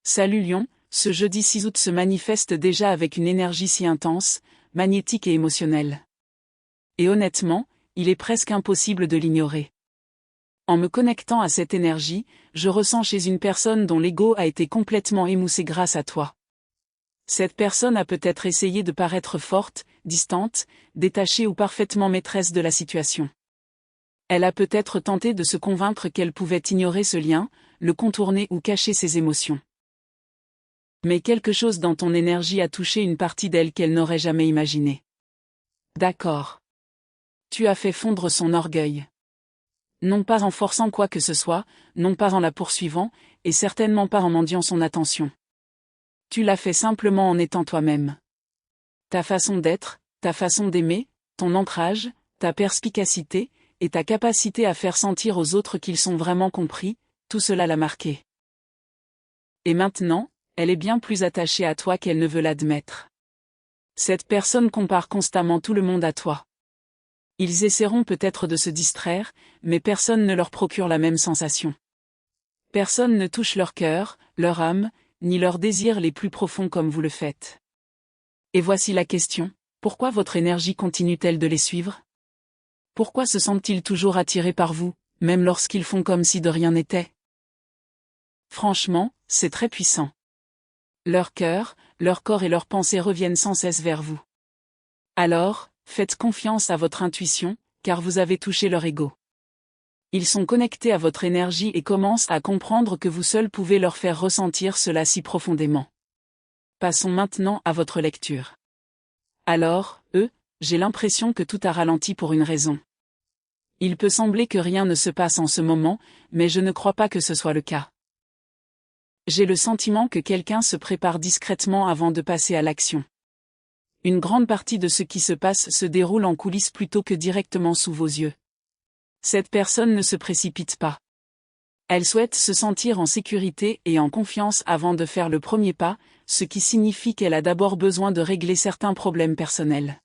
Salut Lion, ce jeudi 6 août se manifeste déjà avec une énergie si intense, magnétique et émotionnelle. Et honnêtement, il est presque impossible de l'ignorer. En me connectant à cette énergie, je ressens chez une personne dont l'ego a été complètement émoussé grâce à toi. Cette personne a peut-être essayé de paraître forte, distante, détachée ou parfaitement maîtresse de la situation. Elle a peut-être tenté de se convaincre qu'elle pouvait ignorer ce lien, le contourner ou cacher ses émotions. Mais quelque chose dans ton énergie a touché une partie d'elle qu'elle n'aurait jamais imaginée. D'accord. Tu as fait fondre son orgueil. Non pas en forçant quoi que ce soit, non pas en la poursuivant, et certainement pas en mendiant son attention. Tu l'as fait simplement en étant toi-même. Ta façon d'être, ta façon d'aimer, ton ancrage, ta perspicacité, et ta capacité à faire sentir aux autres qu'ils sont vraiment compris, tout cela l'a marqué. Et maintenant, elle est bien plus attachée à toi qu'elle ne veut l'admettre. Cette personne compare constamment tout le monde à toi. Ils essaieront peut-être de se distraire, mais personne ne leur procure la même sensation. Personne ne touche leur cœur, leur âme, ni leurs désirs les plus profonds comme vous le faites. Et voici la question, pourquoi votre énergie continue-t-elle de les suivre ? Pourquoi se sentent-ils toujours attirés par vous, même lorsqu'ils font comme si de rien n'était ? Franchement, c'est très puissant. Leur cœur, leur corps et leurs pensées reviennent sans cesse vers vous. Alors, faites confiance à votre intuition, car vous avez touché leur ego. Ils sont connectés à votre énergie et commencent à comprendre que vous seul pouvez leur faire ressentir cela si profondément. Passons maintenant à votre lecture. Alors, j'ai l'impression que tout a ralenti pour une raison. Il peut sembler que rien ne se passe en ce moment, mais je ne crois pas que ce soit le cas. J'ai le sentiment que quelqu'un se prépare discrètement avant de passer à l'action. Une grande partie de ce qui se passe se déroule en coulisses plutôt que directement sous vos yeux. Cette personne ne se précipite pas. Elle souhaite se sentir en sécurité et en confiance avant de faire le premier pas, ce qui signifie qu'elle a d'abord besoin de régler certains problèmes personnels.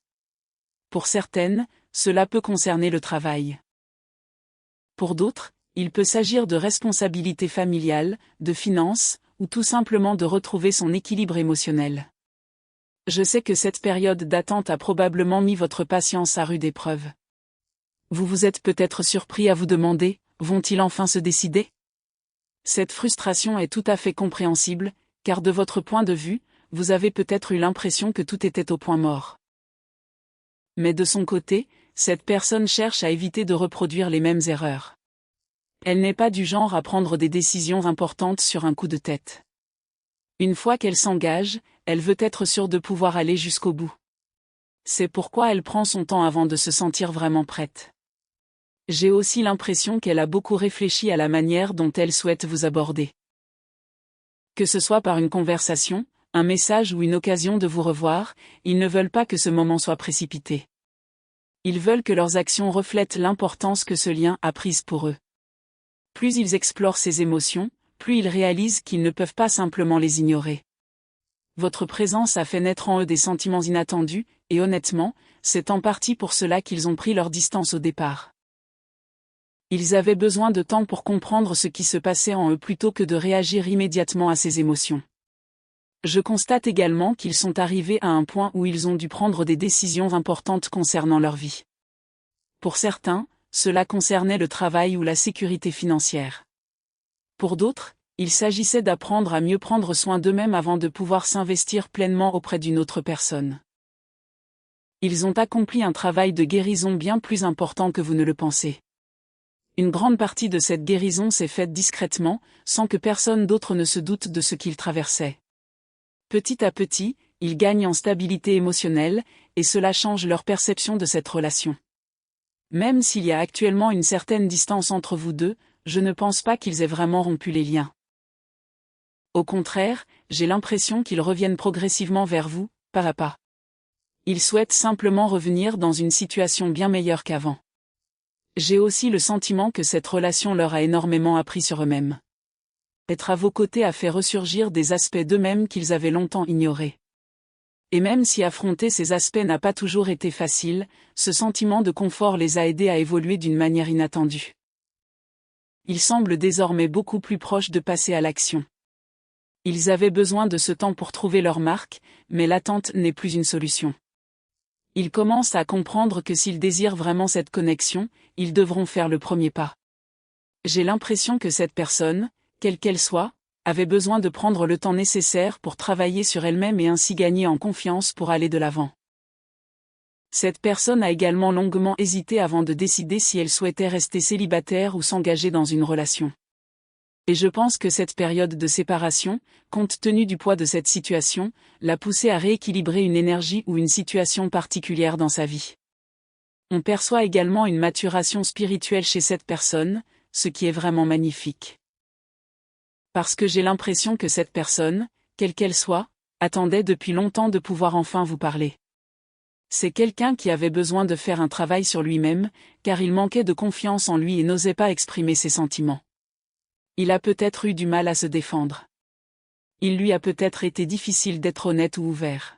Pour certaines, cela peut concerner le travail. Pour d'autres, il peut s'agir de responsabilités familiales, de finances, ou tout simplement de retrouver son équilibre émotionnel. Je sais que cette période d'attente a probablement mis votre patience à rude épreuve. Vous vous êtes peut-être surpris à vous demander, vont-ils enfin se décider ? Cette frustration est tout à fait compréhensible, car de votre point de vue, vous avez peut-être eu l'impression que tout était au point mort. Mais de son côté, cette personne cherche à éviter de reproduire les mêmes erreurs. Elle n'est pas du genre à prendre des décisions importantes sur un coup de tête. Une fois qu'elle s'engage, elle veut être sûre de pouvoir aller jusqu'au bout. C'est pourquoi elle prend son temps avant de se sentir vraiment prête. J'ai aussi l'impression qu'elle a beaucoup réfléchi à la manière dont elle souhaite vous aborder. Que ce soit par une conversation, un message ou une occasion de vous revoir, ils ne veulent pas que ce moment soit précipité. Ils veulent que leurs actions reflètent l'importance que ce lien a prise pour eux. Plus ils explorent ces émotions, plus ils réalisent qu'ils ne peuvent pas simplement les ignorer. Votre présence a fait naître en eux des sentiments inattendus, et honnêtement, c'est en partie pour cela qu'ils ont pris leur distance au départ. Ils avaient besoin de temps pour comprendre ce qui se passait en eux plutôt que de réagir immédiatement à ces émotions. Je constate également qu'ils sont arrivés à un point où ils ont dû prendre des décisions importantes concernant leur vie. Pour certains, cela concernait le travail ou la sécurité financière. Pour d'autres, il s'agissait d'apprendre à mieux prendre soin d'eux-mêmes avant de pouvoir s'investir pleinement auprès d'une autre personne. Ils ont accompli un travail de guérison bien plus important que vous ne le pensez. Une grande partie de cette guérison s'est faite discrètement, sans que personne d'autre ne se doute de ce qu'ils traversaient. Petit à petit, ils gagnent en stabilité émotionnelle, et cela change leur perception de cette relation. Même s'il y a actuellement une certaine distance entre vous deux, je ne pense pas qu'ils aient vraiment rompu les liens. Au contraire, j'ai l'impression qu'ils reviennent progressivement vers vous, pas à pas. Ils souhaitent simplement revenir dans une situation bien meilleure qu'avant. J'ai aussi le sentiment que cette relation leur a énormément appris sur eux-mêmes. Être à vos côtés a fait ressurgir des aspects d'eux-mêmes qu'ils avaient longtemps ignorés. Et même si affronter ces aspects n'a pas toujours été facile, ce sentiment de confort les a aidés à évoluer d'une manière inattendue. Ils semblent désormais beaucoup plus proches de passer à l'action. Ils avaient besoin de ce temps pour trouver leur marque, mais l'attente n'est plus une solution. Ils commencent à comprendre que s'ils désirent vraiment cette connexion, ils devront faire le premier pas. J'ai l'impression que cette personne, quelle qu'elle soit, avait besoin de prendre le temps nécessaire pour travailler sur elle-même et ainsi gagner en confiance pour aller de l'avant. Cette personne a également longuement hésité avant de décider si elle souhaitait rester célibataire ou s'engager dans une relation. Et je pense que cette période de séparation, compte tenu du poids de cette situation, l'a poussée à rééquilibrer une énergie ou une situation particulière dans sa vie. On perçoit également une maturation spirituelle chez cette personne, ce qui est vraiment magnifique. Parce que j'ai l'impression que cette personne, quelle qu'elle soit, attendait depuis longtemps de pouvoir enfin vous parler. C'est quelqu'un qui avait besoin de faire un travail sur lui-même, car il manquait de confiance en lui et n'osait pas exprimer ses sentiments. Il a peut-être eu du mal à se défendre. Il lui a peut-être été difficile d'être honnête ou ouvert.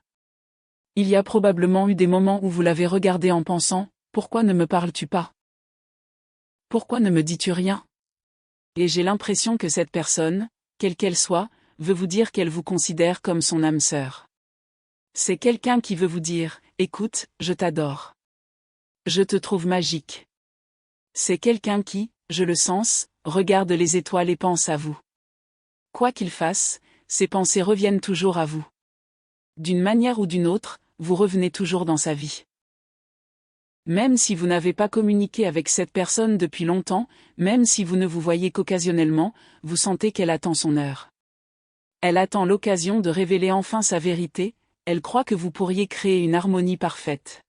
Il y a probablement eu des moments où vous l'avez regardé en pensant « Pourquoi ne me parles-tu pas ? Pourquoi ne me dis-tu rien ?» Et j'ai l'impression que cette personne, quelle qu'elle soit, veut vous dire qu'elle vous considère comme son âme sœur. C'est quelqu'un qui veut vous dire « Écoute, je t'adore. Je te trouve magique. » C'est quelqu'un qui, je le sens, regarde les étoiles et pense à vous. Quoi qu'il fasse, ses pensées reviennent toujours à vous. D'une manière ou d'une autre, vous revenez toujours dans sa vie. Même si vous n'avez pas communiqué avec cette personne depuis longtemps, même si vous ne vous voyez qu'occasionnellement, vous sentez qu'elle attend son heure. Elle attend l'occasion de révéler enfin sa vérité, elle croit que vous pourriez créer une harmonie parfaite.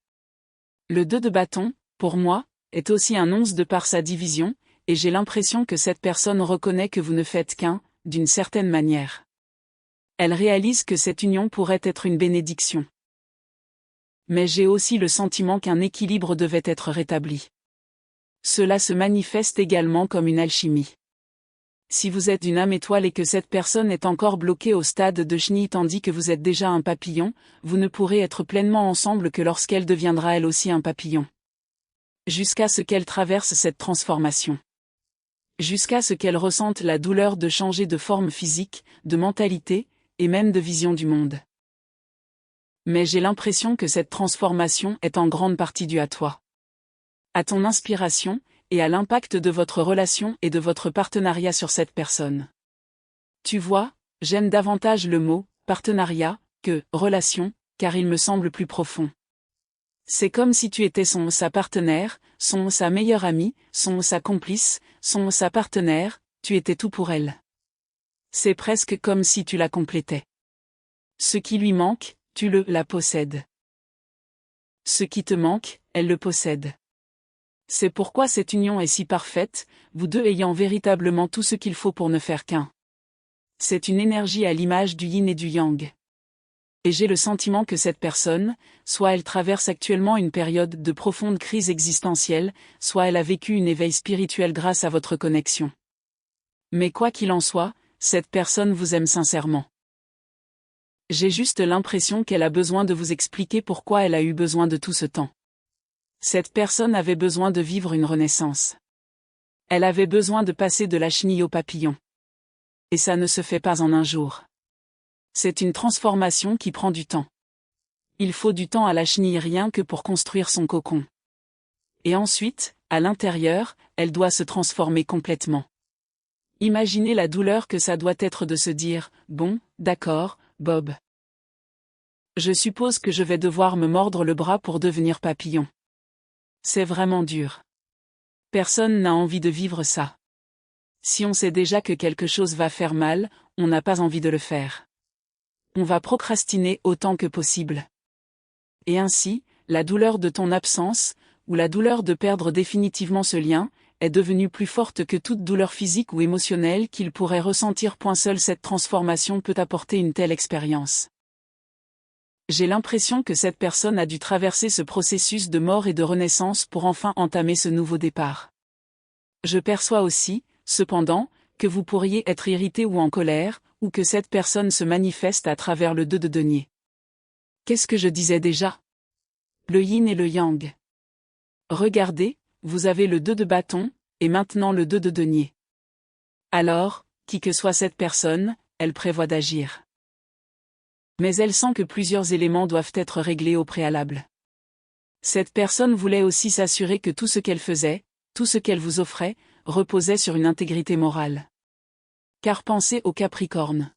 Le 2 de bâton, pour moi, est aussi un 11 de par sa division, et j'ai l'impression que cette personne reconnaît que vous ne faites qu'un, d'une certaine manière. Elle réalise que cette union pourrait être une bénédiction. Mais j'ai aussi le sentiment qu'un équilibre devait être rétabli. Cela se manifeste également comme une alchimie. Si vous êtes une âme étoile et que cette personne est encore bloquée au stade de chenille tandis que vous êtes déjà un papillon, vous ne pourrez être pleinement ensemble que lorsqu'elle deviendra elle aussi un papillon. Jusqu'à ce qu'elle traverse cette transformation. Jusqu'à ce qu'elle ressente la douleur de changer de forme physique, de mentalité, et même de vision du monde. Mais j'ai l'impression que cette transformation est en grande partie due à toi. À ton inspiration, et à l'impact de votre relation et de votre partenariat sur cette personne. Tu vois, j'aime davantage le mot « partenariat » que « relation », car il me semble plus profond. C'est comme si tu étais sa partenaire, sa meilleure amie, sa complice, sa partenaire, tu étais tout pour elle. C'est presque comme si tu la complétais. Ce qui lui manque, tu la possèdes. Ce qui te manque, elle le possède. C'est pourquoi cette union est si parfaite, vous deux ayant véritablement tout ce qu'il faut pour ne faire qu'un. C'est une énergie à l'image du yin et du yang. Et j'ai le sentiment que cette personne, soit elle traverse actuellement une période de profonde crise existentielle, soit elle a vécu une éveil spirituel grâce à votre connexion. Mais quoi qu'il en soit, cette personne vous aime sincèrement. J'ai juste l'impression qu'elle a besoin de vous expliquer pourquoi elle a eu besoin de tout ce temps. Cette personne avait besoin de vivre une renaissance. Elle avait besoin de passer de la chenille au papillon. Et ça ne se fait pas en un jour. C'est une transformation qui prend du temps. Il faut du temps à la chenille rien que pour construire son cocon. Et ensuite, à l'intérieur, elle doit se transformer complètement. Imaginez la douleur que ça doit être de se dire « Bon, d'accord, Bob. Je suppose que je vais devoir me mordre le bras pour devenir papillon. » C'est vraiment dur. Personne n'a envie de vivre ça. Si on sait déjà que quelque chose va faire mal, on n'a pas envie de le faire. On va procrastiner autant que possible. Et ainsi, la douleur de ton absence, ou la douleur de perdre définitivement ce lien, est devenue plus forte que toute douleur physique ou émotionnelle qu'il pourrait ressentir. Seule cette transformation peut apporter une telle expérience. J'ai l'impression que cette personne a dû traverser ce processus de mort et de renaissance pour enfin entamer ce nouveau départ. Je perçois aussi, cependant, que vous pourriez être irrité ou en colère, ou que cette personne se manifeste à travers le 2 de denier. Qu'est-ce que je disais déjà? Le yin et le yang. Regardez, vous avez le 2 de bâton, et maintenant le 2 de denier. Alors, qui que soit cette personne, elle prévoit d'agir. Mais elle sent que plusieurs éléments doivent être réglés au préalable. Cette personne voulait aussi s'assurer que tout ce qu'elle faisait, tout ce qu'elle vous offrait, reposait sur une intégrité morale. Car pensez au Capricorne.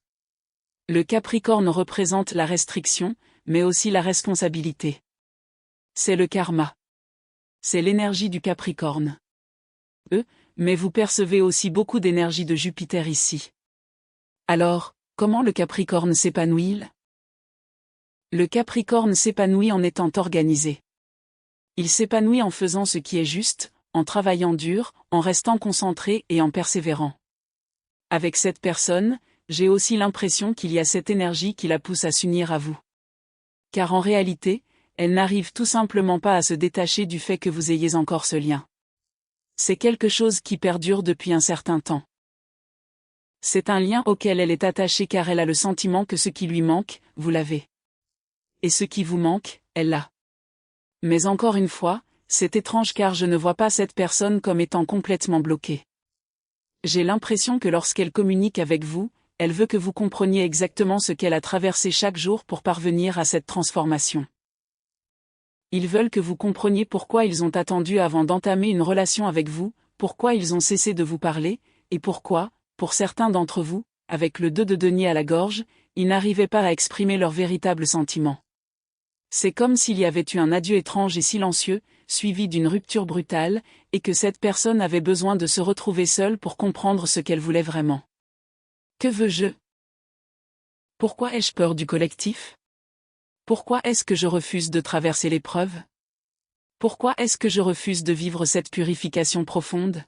Le Capricorne représente la restriction, mais aussi la responsabilité. C'est le karma. C'est l'énergie du Capricorne. Mais vous percevez aussi beaucoup d'énergie de Jupiter ici. Alors, comment le Capricorne s'épanouit-il ? Le Capricorne s'épanouit en étant organisé. Il s'épanouit en faisant ce qui est juste, en travaillant dur, en restant concentré et en persévérant. Avec cette personne, j'ai aussi l'impression qu'il y a cette énergie qui la pousse à s'unir à vous. Car en réalité, elle n'arrive tout simplement pas à se détacher du fait que vous ayez encore ce lien. C'est quelque chose qui perdure depuis un certain temps. C'est un lien auquel elle est attachée car elle a le sentiment que ce qui lui manque, vous l'avez. Et ce qui vous manque, elle l'a. Mais encore une fois, c'est étrange car je ne vois pas cette personne comme étant complètement bloquée. J'ai l'impression que lorsqu'elle communique avec vous, elle veut que vous compreniez exactement ce qu'elle a traversé chaque jour pour parvenir à cette transformation. Ils veulent que vous compreniez pourquoi ils ont attendu avant d'entamer une relation avec vous, pourquoi ils ont cessé de vous parler, et pourquoi, pour certains d'entre vous, avec le 2 de denier à la gorge, ils n'arrivaient pas à exprimer leurs véritables sentiments. C'est comme s'il y avait eu un adieu étrange et silencieux, suivi d'une rupture brutale, et que cette personne avait besoin de se retrouver seule pour comprendre ce qu'elle voulait vraiment. Que veux-je ? Pourquoi ai-je peur du collectif ? Pourquoi est-ce que je refuse de traverser l'épreuve ? Pourquoi est-ce que je refuse de vivre cette purification profonde ?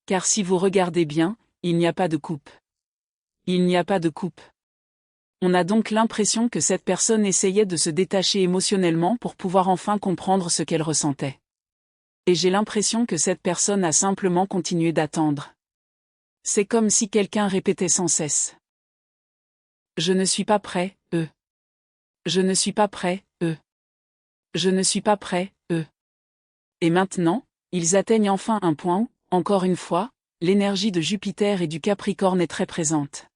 Car si vous regardez bien, il n'y a pas de coupe. Il n'y a pas de coupe. On a donc l'impression que cette personne essayait de se détacher émotionnellement pour pouvoir enfin comprendre ce qu'elle ressentait. Et j'ai l'impression que cette personne a simplement continué d'attendre. C'est comme si quelqu'un répétait sans cesse. Je ne suis pas prêt, Je ne suis pas prêt, Je ne suis pas prêt, Et maintenant, ils atteignent enfin un point où, encore une fois, l'énergie de Jupiter et du Capricorne est très présente.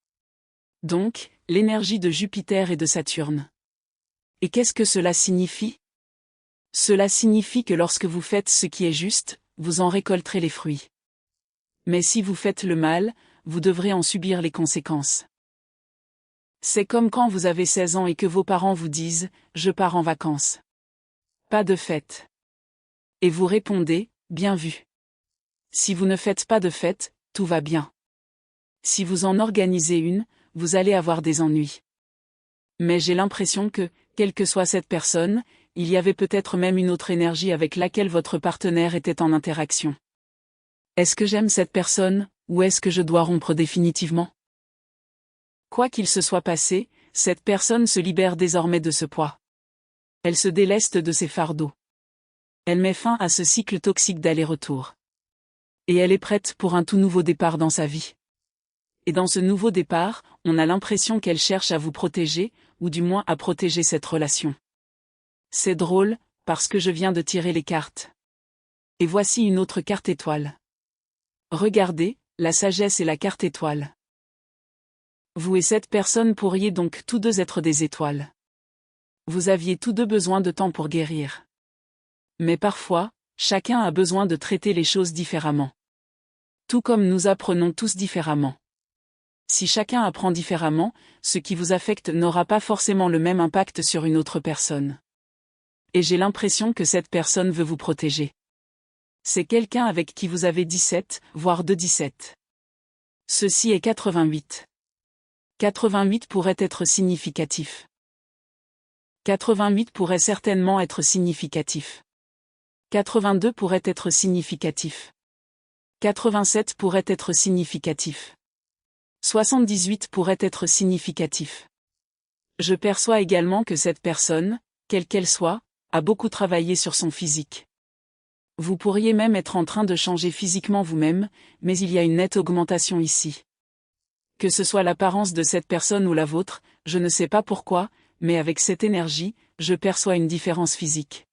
Donc, l'énergie de Jupiter et de Saturne. Et qu'est-ce que cela signifie ? Cela signifie que lorsque vous faites ce qui est juste, vous en récolterez les fruits. Mais si vous faites le mal, vous devrez en subir les conséquences. C'est comme quand vous avez 16 ans et que vos parents vous disent « Je pars en vacances ». Pas de fête. Et vous répondez « Bien vu ». Si vous ne faites pas de fête, tout va bien. Si vous en organisez une, vous allez avoir des ennuis. Mais j'ai l'impression que, quelle que soit cette personne, il y avait peut-être même une autre énergie avec laquelle votre partenaire était en interaction. Est-ce que j'aime cette personne, ou est-ce que je dois rompre définitivement ? Quoi qu'il se soit passé, cette personne se libère désormais de ce poids. Elle se déleste de ses fardeaux. Elle met fin à ce cycle toxique d'aller-retour. Et elle est prête pour un tout nouveau départ dans sa vie. Et dans ce nouveau départ, on a l'impression qu'elle cherche à vous protéger, ou du moins à protéger cette relation. C'est drôle, parce que je viens de tirer les cartes. Et voici une autre carte étoile. Regardez, la sagesse et la carte étoile. Vous et cette personne pourriez donc tous deux être des étoiles. Vous aviez tous deux besoin de temps pour guérir. Mais parfois, chacun a besoin de traiter les choses différemment. Tout comme nous apprenons tous différemment. Si chacun apprend différemment, ce qui vous affecte n'aura pas forcément le même impact sur une autre personne. Et j'ai l'impression que cette personne veut vous protéger. C'est quelqu'un avec qui vous avez 17, voire 17. Ceci est 88. 88 pourrait être significatif. 88 pourrait certainement être significatif. 82 pourrait être significatif. 87 pourrait être significatif. 78 pourrait être significatif. Je perçois également que cette personne, quelle qu'elle soit, a beaucoup travaillé sur son physique. Vous pourriez même être en train de changer physiquement vous-même, mais il y a une nette augmentation ici. Que ce soit l'apparence de cette personne ou la vôtre, je ne sais pas pourquoi, mais avec cette énergie, je perçois une différence physique.